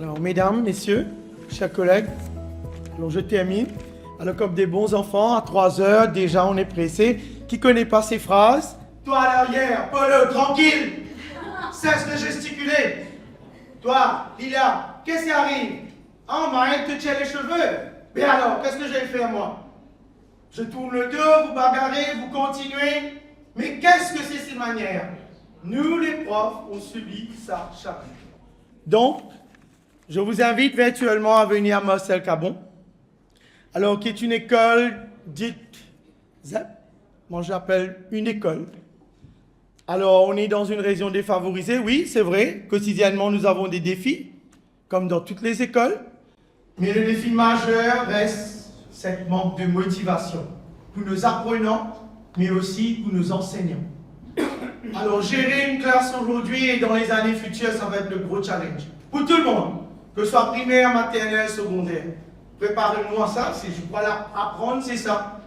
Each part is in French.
Alors, mesdames, messieurs, chers collègues, alors je termine. Alors, comme des bons enfants, à 3 heures, déjà on est pressé. Qui connaît pas ces phrases? Toi à l'arrière, Polo, tranquille, cesse de gesticuler. Toi, Lila, qu'est-ce qui arrive? Oh, Marine te tient les cheveux. Mais alors, qu'est-ce que je vais faire moi? Je tourne le dos, vous bagarrez, vous continuez. Mais qu'est-ce que c'est ces manières? Nous, les profs, on subit ça chaque jour. Donc, je vous invite virtuellement à venir à Marcel Cabon, alors qui est une école dite ZEP, moi j'appelle une école. Alors, on est dans une région défavorisée, oui, c'est vrai, quotidiennement nous avons des défis, comme dans toutes les écoles, mais le défi majeur reste cette manque de motivation pour nos apprenants, mais aussi pour nos enseignants. Alors, gérer une classe aujourd'hui et dans les années futures, ça va être le gros challenge. Pour tout le monde, que ce soit primaire, maternelle, secondaire. Préparez-nous à ça, je crois là, apprendre, c'est ça.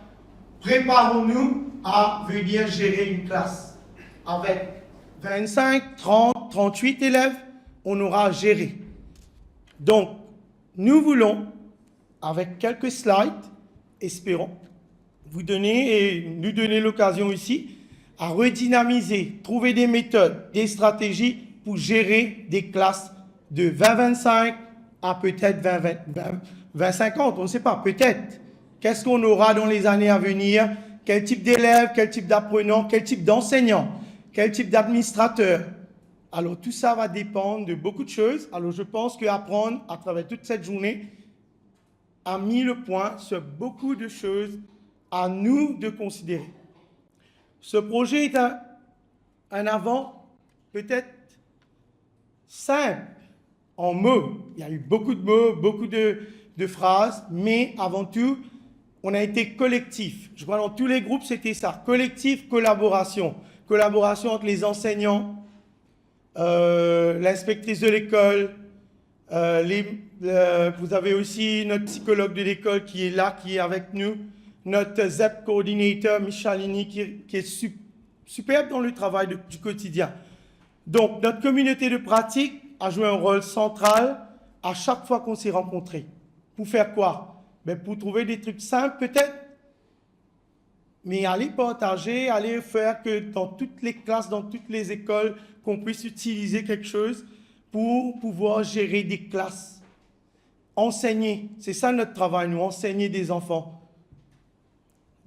Préparons-nous à venir gérer une classe. Avec 25, 30, 38 élèves, on aura à gérer. Donc, nous voulons, avec quelques slides, espérons, vous donner et nous donner l'occasion ici à redynamiser, trouver des méthodes, des stratégies pour gérer des classes de 20-25 à peut-être 20-50, on ne sait pas, peut-être. Qu'est-ce qu'on aura dans les années à venir? Quel type d'élèves, quel type d'apprenants, quel type d'enseignants, quel type d'administrateurs? Alors tout ça va dépendre de beaucoup de choses. Alors je pense qu'apprendre à travers toute cette journée a mis le point sur beaucoup de choses à nous de considérer. Ce projet est un avant peut-être simple en mots. Il y a eu beaucoup de mots, beaucoup de phrases, mais avant tout, on a été collectif. Je crois que dans tous les groupes, c'était ça. Collectif, collaboration. Collaboration entre les enseignants, l'inspectrice de l'école, vous avez aussi notre psychologue de l'école qui est là, qui est avec nous, notre ZEP coordinateur, Michalini, qui est superbe dans le travail du quotidien. Donc, notre communauté de pratique a joué un rôle central à chaque fois qu'on s'est rencontrés. Pour faire quoi? Ben, pour trouver des trucs simples, peut-être, mais aller partager, aller faire que dans toutes les classes, dans toutes les écoles, qu'on puisse utiliser quelque chose pour pouvoir gérer des classes. Enseigner, c'est ça notre travail, nous, enseigner des enfants.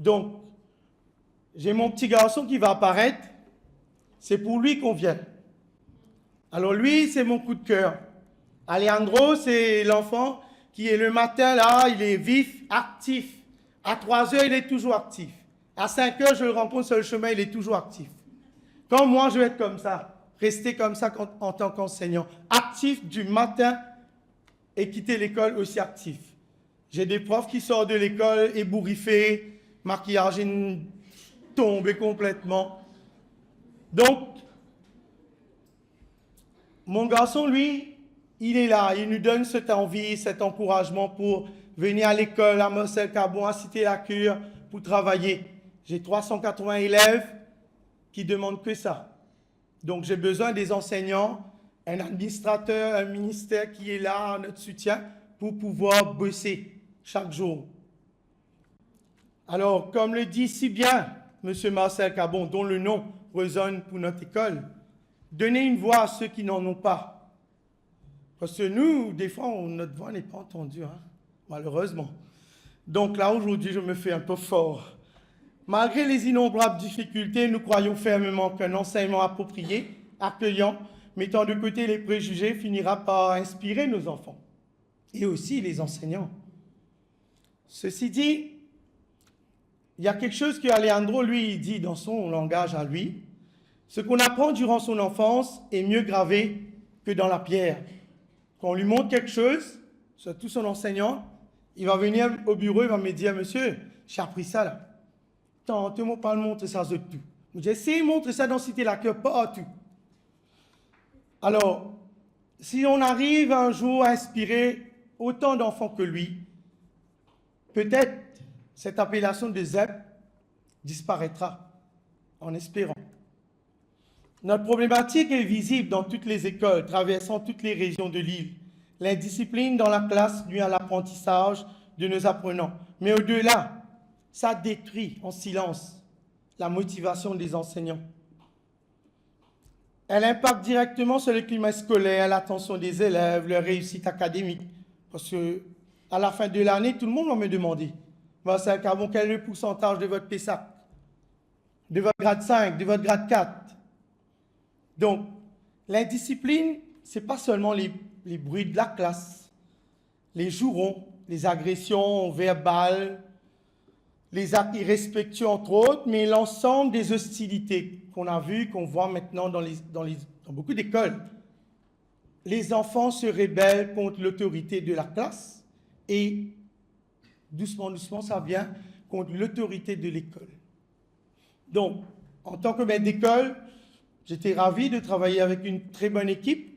Donc, j'ai mon petit garçon qui va apparaître, c'est pour lui qu'on vient. Alors lui, c'est mon coup de cœur. Alejandro, c'est l'enfant qui est le matin, là, il est vif, actif. À 3 heures, il est toujours actif. À 5 heures, je le rencontre sur le chemin, il est toujours actif. Comme moi, je vais être comme ça, rester comme ça en tant qu'enseignant. Actif du matin et quitter l'école aussi actif. J'ai des profs qui sortent de l'école ébouriffés, maquillage tombé complètement. Donc, mon garçon, lui, il est là, il nous donne cette envie, cet encouragement pour venir à l'école, à Marcel Cabon, à Cité-la-Cure, pour travailler. J'ai 380 élèves qui demandent que ça. Donc, j'ai besoin des enseignants, un administrateur, un ministère qui est là, notre soutien, pour pouvoir bosser chaque jour. Alors, comme le dit si bien M. Marcel Cabon, dont le nom résonne pour notre école, donnez une voix à ceux qui n'en ont pas. Parce que nous, des fois, notre voix n'est pas entendue, hein, malheureusement. Donc là, aujourd'hui, je me fais un peu fort. Malgré les innombrables difficultés, nous croyons fermement qu'un enseignement approprié, accueillant, mettant de côté les préjugés, finira par inspirer nos enfants et aussi les enseignants. Ceci dit, il y a quelque chose que Alejandro, lui, dit dans son langage à lui. Ce qu'on apprend durant son enfance est mieux gravé que dans la pierre. Quand on lui montre quelque chose, surtout son enseignant, il va venir au bureau, il va me dire, monsieur, j'ai appris ça là. Tant, tu m'as pas montré ça de tout. J'ai essayé de montrer ça dans Cité-la-Cure, pas tout. Alors, si on arrive un jour à inspirer autant d'enfants que lui, peut-être cette appellation de ZEP disparaîtra, en espérant. Notre problématique est visible dans toutes les écoles, traversant toutes les régions de l'île. L'indiscipline dans la classe nuit à l'apprentissage de nos apprenants. Mais au-delà, ça détruit en silence la motivation des enseignants. Elle impacte directement sur le climat scolaire, l'attention des élèves, leur réussite académique. Parce que à la fin de l'année, tout le monde va me demander, quel est le pourcentage de votre PSAC, de votre grade 5, de votre grade 4. Donc, l'indiscipline, ce n'est pas seulement les bruits de la classe, les jurons, les agressions verbales, les actes irrespectueux entre autres, mais l'ensemble des hostilités qu'on a vues, qu'on voit maintenant dans beaucoup d'écoles. Les enfants se rébellent contre l'autorité de la classe et doucement, doucement, ça vient contre l'autorité de l'école. Donc, en tant que maître d'école, j'étais ravi de travailler avec une très bonne équipe.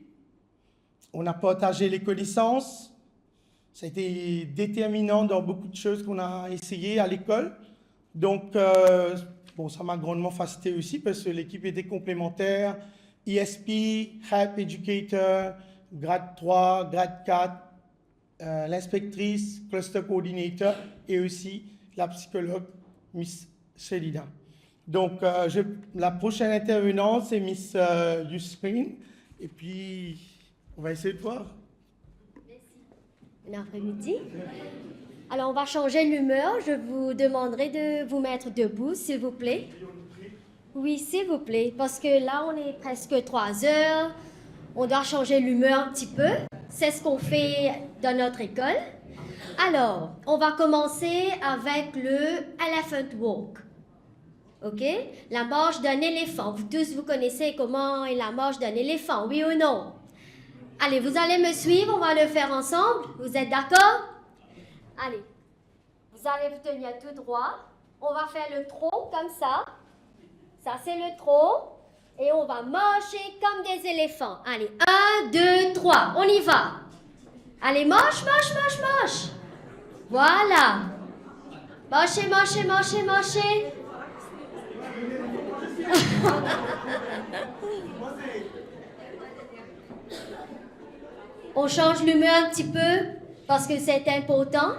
On a partagé les connaissances. Ça a été déterminant dans beaucoup de choses qu'on a essayées à l'école. Donc, ça m'a grandement facilité aussi parce que l'équipe était complémentaire. ESP, Help Educator, grade 3, grade 4, l'inspectrice, Cluster Coordinator et aussi la psychologue, Miss Shelida. Donc, la prochaine intervenante, c'est Miss Yusrine. Et puis, on va essayer de voir. Bon après-midi. Alors, on va changer l'humeur. Je vous demanderai de vous mettre debout, s'il vous plaît. Oui, s'il vous plaît, parce que là, on est presque 3 heures. On doit changer l'humeur un petit peu. C'est ce qu'on fait dans notre école. Alors, on va commencer avec le Elephant Walk. OK? La marche d'un éléphant. Vous tous, vous connaissez comment est la marche d'un éléphant, oui ou non? Allez, vous allez me suivre, on va le faire ensemble. Vous êtes d'accord? Allez, vous allez vous tenir tout droit. On va faire le trot comme ça. Ça, c'est le trot. Et on va marcher comme des éléphants. Allez, 1, 2, 3, on y va. Allez, marche, marche, marche, marche. Voilà. Marchez, marchez, marchez, marchez. On change l'humeur un petit peu parce que c'est important.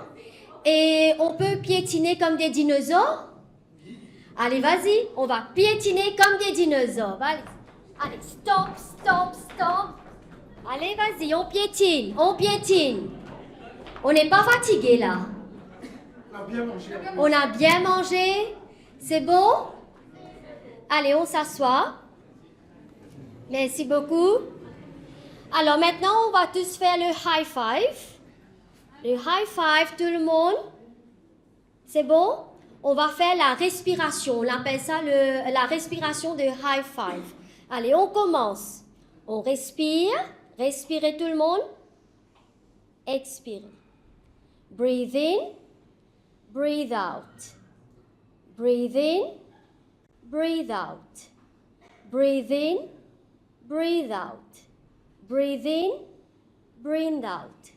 Et on peut piétiner comme des dinosaures. Allez, vas-y, on va piétiner comme des dinosaures. Allez, allez, stop, stop, stop. Allez, vas-y, on piétine, on piétine. On n'est pas fatigué là. On a bien mangé. C'est bon? Allez, on s'assoit. Merci beaucoup. Alors maintenant, on va tous faire le high five. Le high five, tout le monde. C'est bon? On va faire la respiration. On appelle ça la respiration de high five. Allez, on commence. On respire. Respirez tout le monde. Expirez. Breathe in. Breathe out. Breathe in. Breathe out. Breathe in. Breathe out. Breathe in. Breathe out.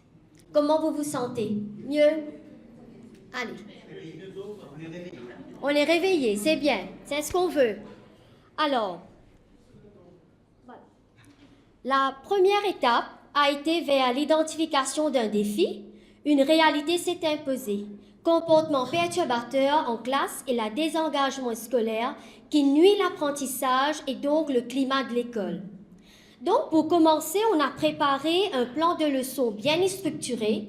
Comment vous vous sentez? Mieux? Allez. On est réveillé, c'est bien. C'est ce qu'on veut. Alors, voilà. La première étape a été vers l'identification d'un défi. Une réalité s'est imposée. Comportement perturbateur en classe et le désengagement scolaire qui nuit l'apprentissage et donc le climat de l'école. Donc, pour commencer, on a préparé un plan de leçon bien structuré.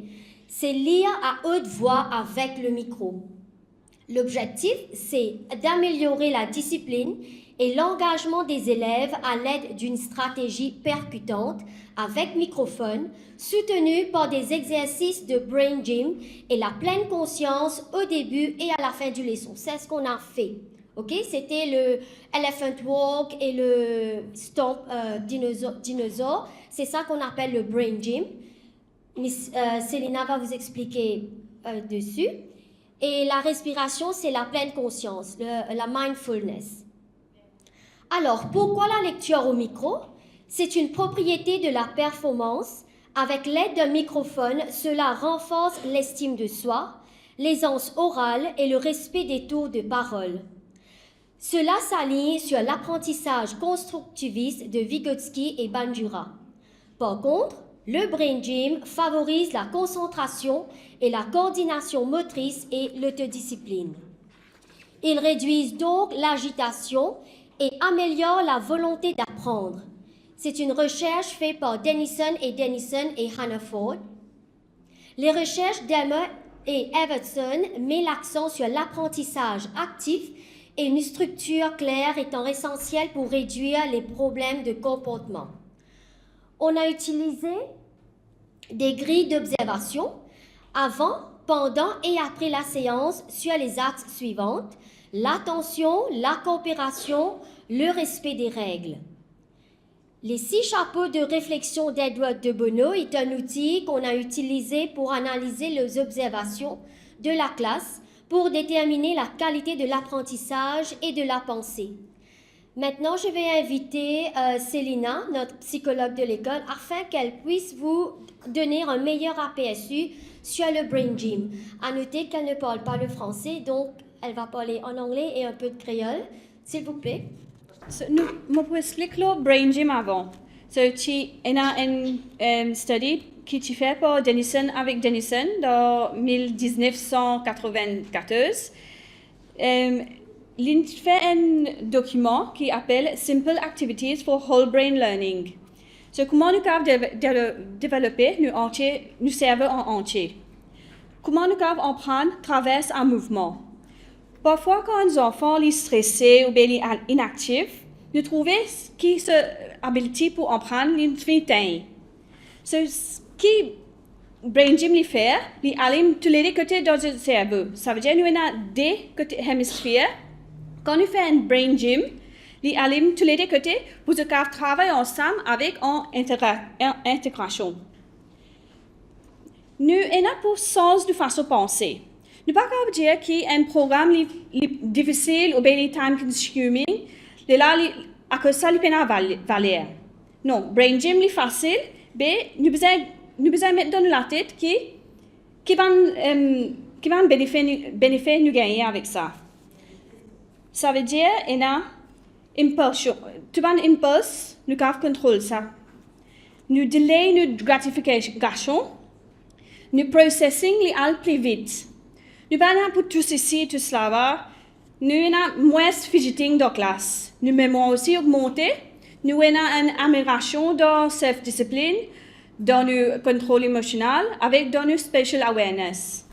C'est lire à haute voix avec le micro. L'objectif, c'est d'améliorer la discipline et l'engagement des élèves à l'aide d'une stratégie percutante avec microphone, soutenue par des exercices de brain gym et la pleine conscience au début et à la fin du leçon. C'est ce qu'on a fait. Okay? C'était le Elephant Walk et le Stomp Dinosaur. C'est ça qu'on appelle le brain gym. Miss Selena va vous expliquer dessus. Et la respiration, c'est la pleine conscience, la mindfulness. Alors, pourquoi la lecture au micro? C'est une propriété de la performance. Avec l'aide d'un microphone, cela renforce l'estime de soi, l'aisance orale et le respect des tours de parole. Cela s'aligne sur l'apprentissage constructiviste de Vygotsky et Bandura. Par contre, Le Brain Gym favorise la concentration et la coordination motrice et l'autodiscipline. Ils réduisent donc l'agitation et améliorent la volonté d'apprendre. C'est une recherche faite par Dennison et Hannaford. Les recherches d'Emma et Evertson mettent l'accent sur l'apprentissage actif et une structure claire étant essentielle pour réduire les problèmes de comportement. On a utilisé des grilles d'observation avant, pendant et après la séance sur les axes suivants: l'attention, la coopération, le respect des règles. Les 6 chapeaux de réflexion d'Edward de Bono est un outil qu'on a utilisé pour analyser les observations de la classe pour déterminer la qualité de l'apprentissage et de la pensée. Maintenant, je vais inviter Célina, notre psychologue de l'école, afin qu'elle puisse vous donner un meilleur aperçu sur le Brain Gym. À noter qu'elle ne parle pas le français, donc elle va parler en anglais et un peu de créole. S'il vous plaît. Nous pouvons expliquer le Brain Gym avant. Il y a une study qui est faite par Dennison avec Dennison en 1994. Il fait un document qui s'appelle Simple Activities for Whole Brain Learning. Comment nous pouvons développer nos cerveaux en entier. Comment nous pouvons apprendre à travers un mouvement. Parfois, quand les enfants sont stressés ou bien inactifs, nous trouvons qu'ils sont habilités pour apprendre les temps. Ce qui Brain Gym les fait, ils allument tous les côtés dans le cerveau. Ça veut dire que nous avons des hémisphères. Quand nous faisons un Brain Gym, ils allument tous les côtés pour travailler ensemble avec une intégration. Nous avons pour sens de façon de penser. Nous ne pouvons pas dire qu'il y a un programme difficile ou bien les time consuming, là, à cause de ça, il peut valer. Non, Brain Gym est facile, mais nous devons mettre dans la tête qui va bénéficier nous gagner avec ça. Ça veut dire qu'il y a une impulsion. Tout un impulse, nous devons contrôler ça. Nous delay notre gratification, nous processing les al plus vite. Nous avons pour tout ceci, tout cela, nous avons moins fidgeting dans la classe. Nous mémoire aussi augmenté. Nous avons une amélioration dans la self-discipline, dans le contrôle émotionnel, avec dans le spatial awareness.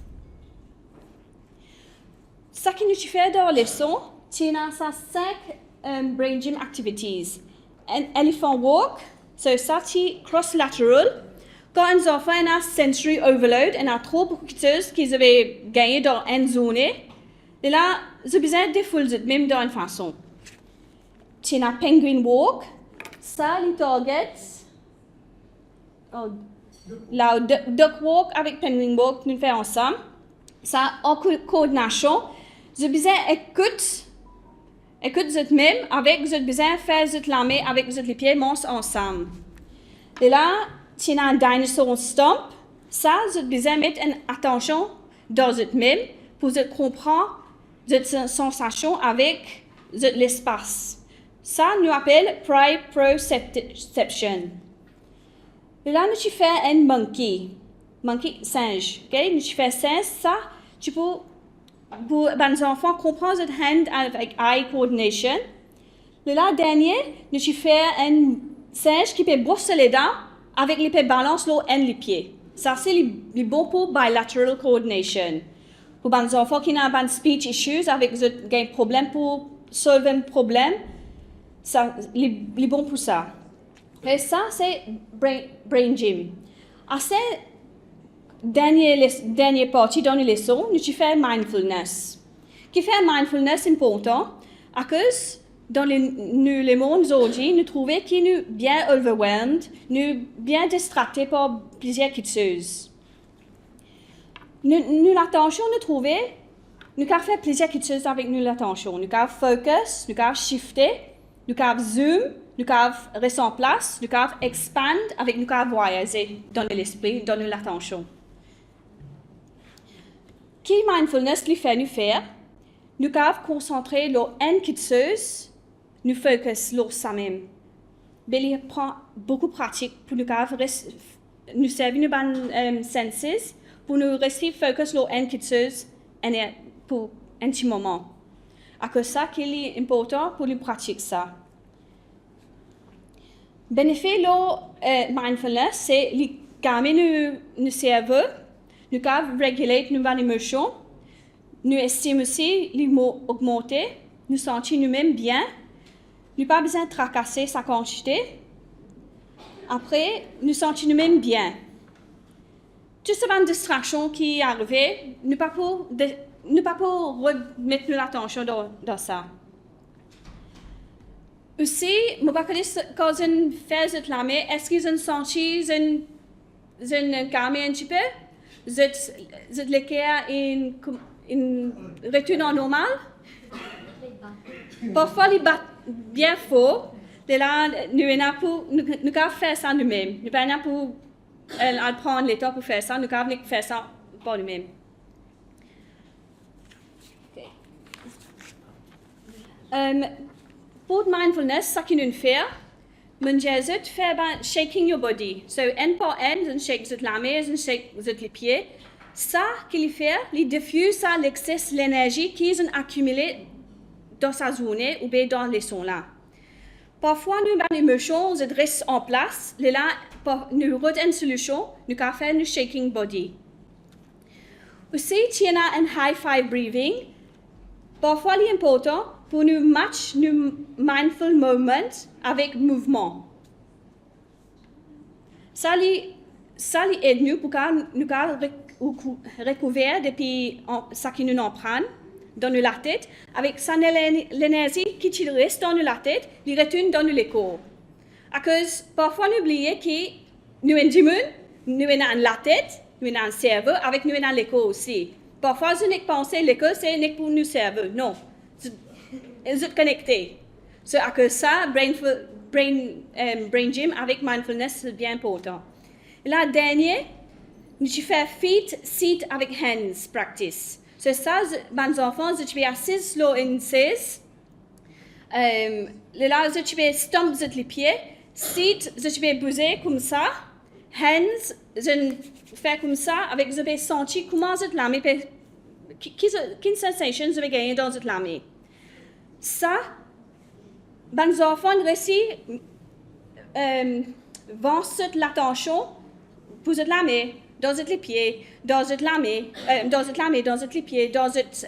Ce que nous faisons dans la leçon, c'est 5 Brain Gym activities. Un elephant walk, ça c'est cross-lateral. Quand un enfant a sensory overload, il a trop beaucoup de choses qu'ils avaient gagné dans une zone, et là, ils ont besoin de défouler même dans une façon. Tu as penguin walk, ça, les targets. Là, duck walk avec penguin walk, nous faisons ensemble. Ça, en coordination, ils ont besoin d'écoute vous-même, avec vous avez besoin de faire la main avec les pieds ensemble. Et là, tu as un dinosaur stomp, ça, vous avez besoin de mettre une attention dans vous-même pour comprendre cette sensation avec l'espace. Ça, nous appelle proprioception. Et là, nous faisons un monkey singe. Okay? Nous faisons singe, ça, tu peux, pour les enfants, comprendre cette hand avec eye coordination. Et là, dernier, nous faisons un singe qui peut brosser les dents avec les pieds balance l'eau et les pieds. Ça, c'est le bon pour bilateral coordination. Pour les enfants qui ont des speech issues, avec des problèmes pour résoudre un problème, ça, c'est bon pour ça. Et ça, c'est Brain Gym. À cette dernière partie dans les leçons, nous faisons mindfulness. Qui fait mindfulness important, à cause dans le monde aujourd'hui, nous trouvons que nous sommes bien overwhelmed, nous bien distractés par plusieurs choses. Nous l'attention, nous trouvons, nous pouvons faire plusieurs choses avec nous l'attention. Nous pouvons focus, nous pouvons shifter, nous pouvons zoom, nous pouvons rester en place, nous pouvons expand, avec nous pouvons voyager dans l'esprit, dans l'attention. Qui mindfulness lui fait nous faire? Nous pouvons concentrer sur une chose, nous focus sur ça même. Mais il prend beaucoup de pratique pour nous nous servir nos senses pour nous rester focus sur inquiétudes pour un petit moment. À cause ça qu'il est important pour nous pratiquer ça. Bénéfice de mindfulness, c'est de calmer nos cerveaux, nous réguler nos émotions, nous estimer aussi les mots augmenter, nous sentir nous-mêmes bien, nous pas besoin de tracasser sa quantité. Après, nous sentir nous-mêmes bien. Tout ce genre de distraction qui est arrivé, nous pas pour remettre l'attention dans ça. Aussi, je pas connaître quand on fait cette lame, est-ce qu'ils ont senti un calme un petit peu, l'équerre une retourne normal. Parfois, ils battent bien fort. Là, nous avons fait ça nous-mêmes. Nous n'avons pas pour prendre le temps pour faire ça. Nous avons fait ça pour nous-mêmes. Pour mindfulness, ce que nous faisons, nous faisons shaking your body. So, end par end, nous shake la main, nous shake les pieds. Ça qu'il fait, il diffuse l'excès l'énergie qu'ils ont accumulée dans sa journée ou bien dans les sons là. Parfois, nous avons des émotions, nous restent en place. Là, nous avons une solution, nous avons fait un shaking body. Aussi, il y a un high five breathing. Parfois, il est important pour nous match nos mindful moments avec mouvement. Ça aide nous pour nous recouvrir depuis ce que nous en prenons dans la tête, avec l'énergie qui reste dans la tête, il retourne dans le corps. À cause, parfois, nous oublions que nous sommes nous avons la tête, nous avons le cerveau, avec nous avons le corps aussi. Parfois, je n'ai pensé que le corps, c'est pour nous cerveau. Non. Ils sont connectés. So, à cause ça, brain gym avec mindfulness, c'est bien important. Et la dernière, nous faisons feet, sit avec hands practice. C'est ça, mes enfants, je suis assis sur une chaise. Là, je suis stomp sur les pieds. Sit, je suis bouger comme ça. Hands, je fais comme ça, avec je vais sentir comment cette lame, quelle sensation je vais gagner dans cette lame. Ça, mes enfants réussissent vont cette l'attention pour cette lame. Dans les pieds, dans cette lame, dans les pieds, dans cette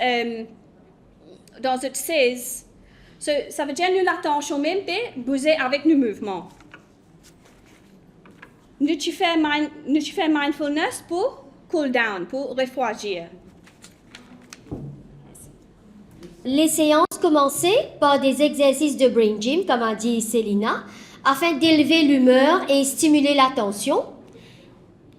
chaise. Ça veut dire que l'attention même de bouger avec nos mouvements. Nous faisons mindfulness pour cool down, pour refroidir. Les séances commençaient par des exercices de brain gym, comme a dit Célina, afin d'élever l'humeur et stimuler l'attention.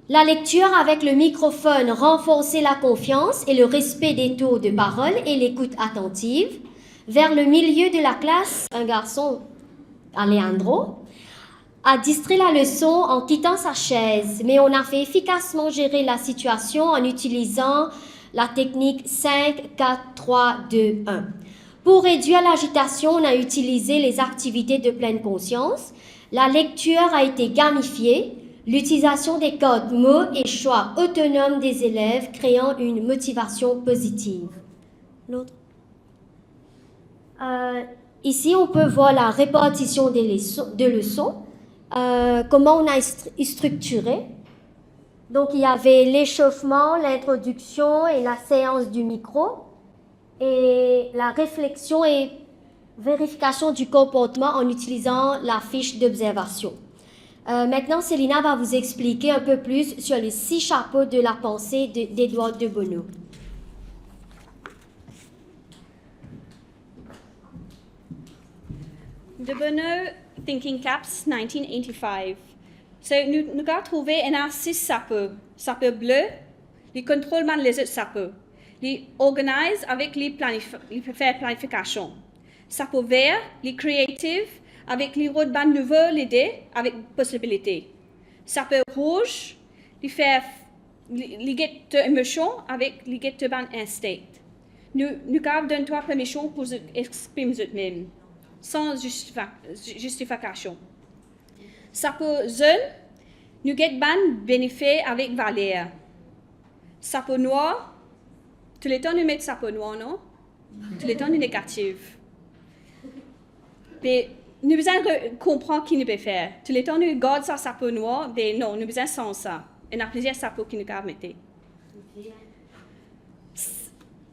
La lecture avec le microphone renforçait la confiance et le respect des tours de parole et l'écoute attentive. Vers le milieu de la classe, un garçon, Alejandro, a distrait la leçon en quittant sa chaise, mais on a fait efficacement gérer la situation en utilisant la technique 5, 4, 3, 2, 1. Pour réduire l'agitation, on a utilisé les activités de pleine conscience. La lecture a été gamifiée. L'utilisation des codes mots et choix autonomes des élèves créant une motivation positive. L'autre. Ici, on peut voir la répartition de leçons, comment on a structuré. Donc, il y avait l'échauffement, l'introduction et la séance du micro, et la réflexion et vérification du comportement en utilisant la fiche d'observation. Maintenant, Célina va vous expliquer un peu plus sur les 6 chapeaux de la pensée d'Edouard de Bono. De Bono, Thinking Caps, 1985. So, nous avons trouvé 6 chapeaux. Chapeau bleu, les contrôles les autres chapeaux. Les organise avec les faire planification. Chapeau vert, les creative, avec les rôles nouveaux, l'idée, avec possibilité. Chapeau rouge, les get émotion avec les get instinct. Nous avons donné 3 permissions pour exprimer nous-mêmes, sans justification. Chapeau jaune, nous get ban bénéfice avec valeur. Sapot noir, tout le temps nous mettons sapot noir, non? Tout le temps nous négatif. Mais nous besoin comprendre qui nous peut faire. Tout le temps nous garde ça sapot noir, mais non, nous besoin sans ça. Il y a plusieurs sapots qui nous peuvent mettre.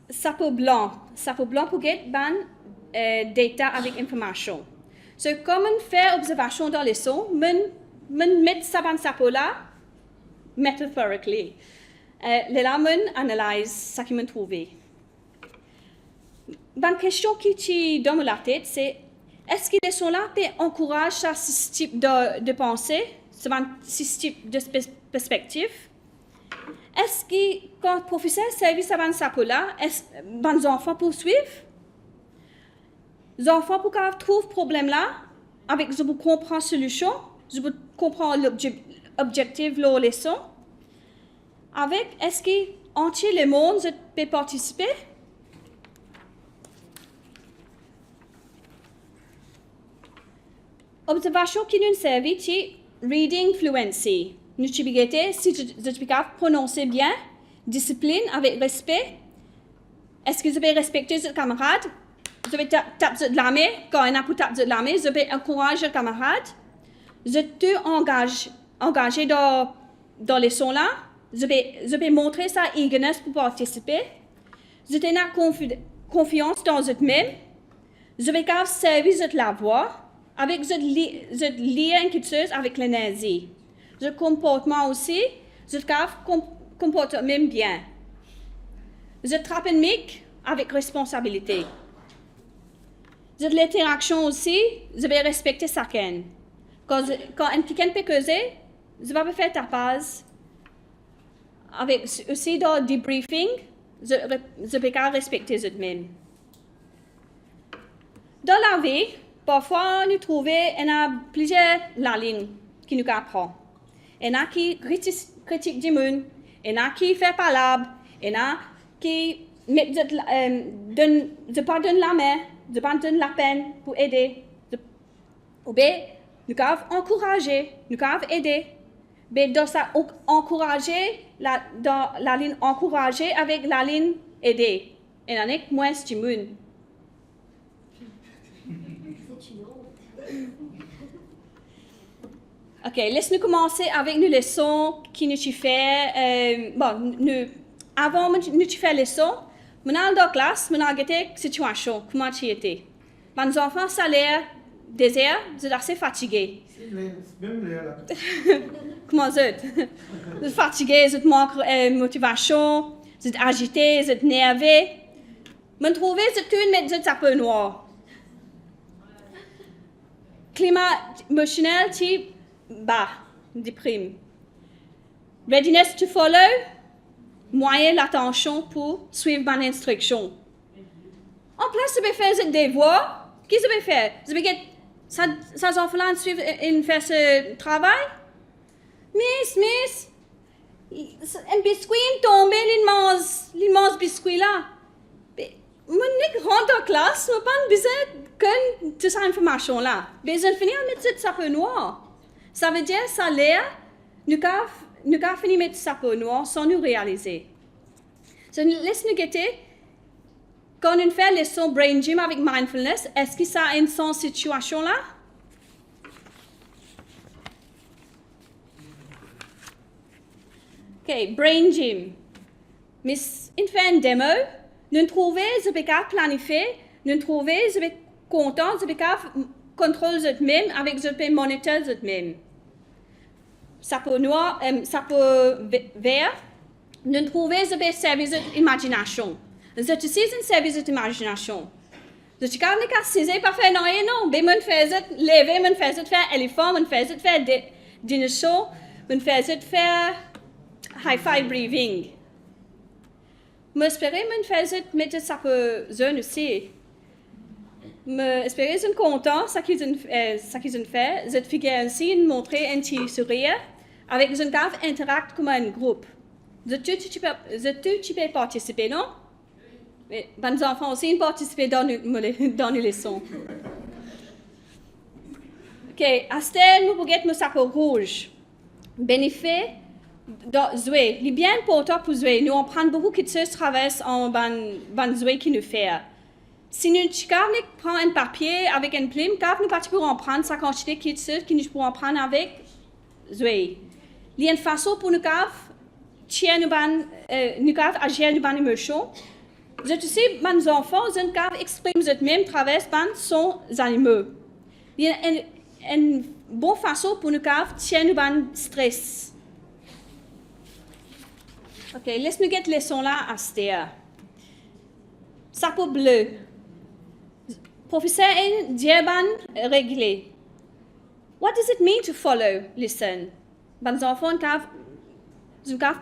Sapot blanc pour get ban data avec information. So, comme on fait observation dans les sons, on met ça ban sapot là, metaphorically. Là, on analyse ce qu'on a trouvé. La question qui dans la tête, c'est est-ce que les sons là encouragent ce type de pensée, ce type de perspective? Est-ce que quand le professeur servi ça ban sapot là, les enfants poursuivent? Les enfants pour qu'ils trouvent problème là, avec je vous comprends solution, je vous comprends l'objectif de la leçon. Avec, est-ce que entier le monde peut participer? Observation qui nous servent, c'est reading fluency. Nous avons si je peux prononcer bien, discipline avec respect. Est-ce que je vais respecter les camarades? Je vais taper de la main, quand il y a pour taper de la main, je vais encourager les camarades. Je te engagé dans les sons là. Je vais montrer sa eagerness pour participer. Je tenais confiance dans eux-mêmes. Je vais servir la voix avec cette lien inquiétude avec l'énergie. Je comportement aussi, je comporte même bien. Je trappe mic avec responsabilité. Je l'interaction aussi, je vais respecter chacun. Quand quelqu'un peut causer, je vais faire ta pause. Avec aussi dans le debriefing, je peux respecter eux-mêmes. Dans la vie, parfois nous trouvons qu'il y a plusieurs lignes qui nous apprennent. Il y en a qui critiquent du monde, il y en a qui font palabre, il y en a qui ne pas donner la main, ne pas donner la peine pour aider. Ou bien, nous pouvons encourager, nous pouvons aider. Mais dans ça, encourager, dans la ligne encourager avec la ligne aider. Il y en a moins du monde. Ok, laisse-nous commencer avec nos leçons qui nous fait. Avant nous faire les leçons, nous allons dans la classe, nous allons regarder la situation, comment tu étais. Les enfants, ça a l'air désert, vous êtes assez fatigués. Même là. Comment vous êtes? Vous êtes fatigués, vous êtes manque de motivation, vous êtes agités, vous êtes nerveux. Vous trouvez que vous êtes un peu noir. Climat émotionnel, type bas, déprime. Readiness to follow, moyen l'attention pour suivre mon instruction. En plus, vous pouvez faire des voix. Qu'est-ce que vous pouvez faire? Vous pouvez ces enfants-là suivre et faire ce travail? Miss, un biscuit est tombé, l'immense biscuit là. Je rentre dans la classe, je n'ai pas besoin de cette information-là. Mais je finis à mettre ça peu noir. Ça veut dire, ça a l'air, nous avons fini de mettre ça peu noir sans nous réaliser. So, laisse-nous guetter. Quand on fait les leçons Brain Gym avec mindfulness, est-ce que ça a une situation là? Ok, Brain Gym. Mais on fait une démo. Nous trouvons, je peux planifier. Nous trouvons, je peux content, je peux contrôler eux-mêmes avec je peux monitorer eux-mêmes. Ça peut noir, ça peut vert. Nous trouvons, je peux servir l'imagination. C'est aussi un service d'imagination. Je ne suis pas saisir par faire non, mais je fais lever, je fais faire éléphant, je fais faire dinosaure, je fais faire high-five breathing. J'espère que je fais mettre ça pour eux aussi. J'espère qu'ils sont contents de ce qu'ils ont fait. Je fais aussi montrer un petit sourire avec un gars interact comme un groupe. Tu peux participer, non? Mais les enfants aussi participent dans les leçons. Ok, à ce stade, nous pouvons mettre mon sac rouge. bénéfice de Zoé. Les bien important pour Zoé. Nous on prend beaucoup de choses traversent en ban Zoé qui nous fait. Si nous prenons un papier avec une plume, nous pas en prendre sa quantité de choses que nous pouvons prendre avec Zoé. Il y a une façon pour nous agir nous ban émotion. Je sais, mes enfants, ils expriment eux-mêmes à travers son animaux. Il y a une bonne façon pour nous nous ban stress. Ok, laisse-nous get leçon là à Stéa. Sapo bleu. Professeur est diaban réglé. What does it mean to follow? Listen. Les enfants doivent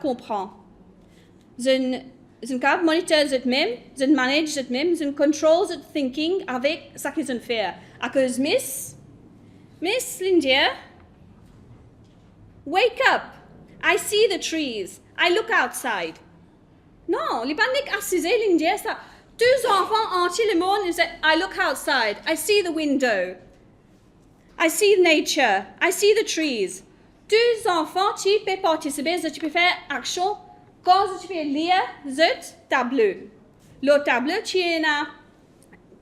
comprendre. Ils doivent monitorer eux-mêmes, ils managent eux-mêmes, ils contrôlent leur thinking avec ce qu'ils ont fait. À cause Miss Lindia, wake up. I see the trees. I look outside. Non, les paniques assisées, Lindia, ça. Deux enfants entiers le monde, ils disent, I look outside. I see the window. I see nature. I see the trees. Deux enfants, tu peux participer, tu peux faire action quand tu peux lire ce tableau. Le tableau, tu as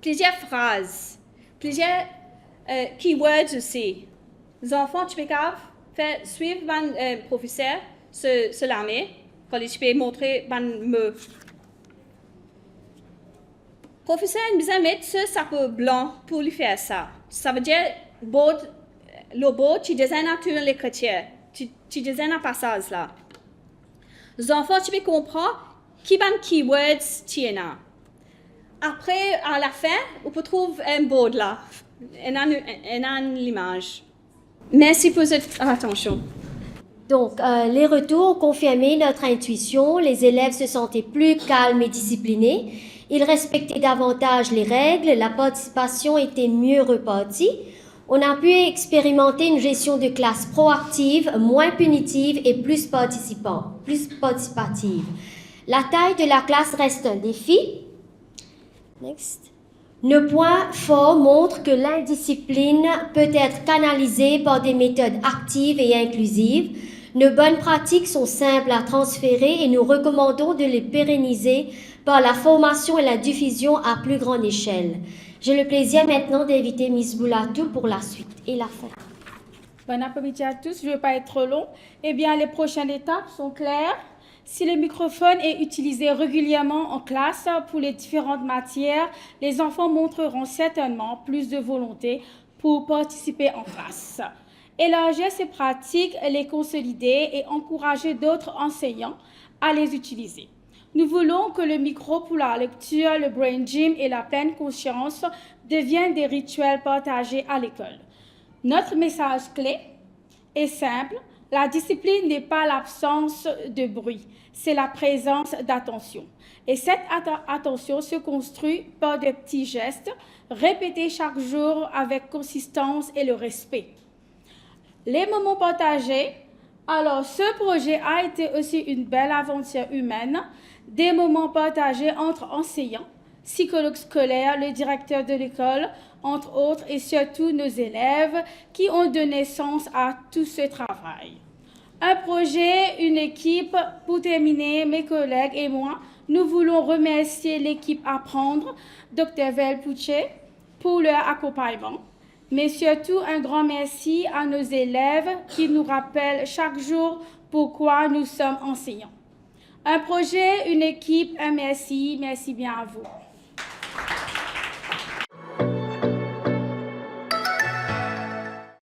plusieurs phrases, plusieurs keywords aussi. Les enfants, tu peux faire suivre un professeur sur l'armée, quand tu peux montrer un mot. Le professeur a besoin de mettre ce chapeau blanc pour lui faire ça. Ça veut dire le bord, tu désignes dans l'écriture, tu désignes un passage là. Les enfants, tu peux comprendre qui ban keywords tu as. Après, à la fin, on peut trouver un board là, l'image. Merci pour votre attention. Donc, les retours ont confirmé notre intuition. Les élèves se sentaient plus calmes et disciplinés. Ils respectaient davantage les règles. La participation était mieux repartie. On a pu expérimenter une gestion de classe proactive, moins punitive et plus participative. La taille de la classe reste un défi. Next. Nos points forts montrent que l'indiscipline peut être canalisée par des méthodes actives et inclusives. Nos bonnes pratiques sont simples à transférer et nous recommandons de les pérenniser par la formation et la diffusion à plus grande échelle. J'ai le plaisir maintenant d'inviter Miss Boulatou pour la suite et la fin. Bon après-midi à tous, je ne vais pas être trop long. Eh bien, les prochaines étapes sont claires. Si le microphone est utilisé régulièrement en classe pour les différentes matières, les enfants montreront certainement plus de volonté pour participer en classe. Élargir ces pratiques, les consolider et encourager d'autres enseignants à les utiliser. Nous voulons que le micro pour la lecture, le brain gym et la pleine conscience deviennent des rituels partagés à l'école. Notre message clé est simple. La discipline n'est pas l'absence de bruit, c'est la présence d'attention. Et cette attention se construit par de petits gestes, répétés chaque jour avec consistance et le respect. Les moments partagés. Alors, ce projet a été aussi une belle aventure humaine, des moments partagés entre enseignants, psychologues scolaires, le directeur de l'école, entre autres, et surtout nos élèves qui ont donné sens à tout ce travail. Un projet, une équipe. Pour terminer, mes collègues et moi, nous voulons remercier l'équipe Apprendre, Dr. Velpouche, pour leur accompagnement. Mais surtout, un grand merci à nos élèves qui nous rappellent chaque jour pourquoi nous sommes enseignants. Un projet, une équipe, un merci, merci bien à vous.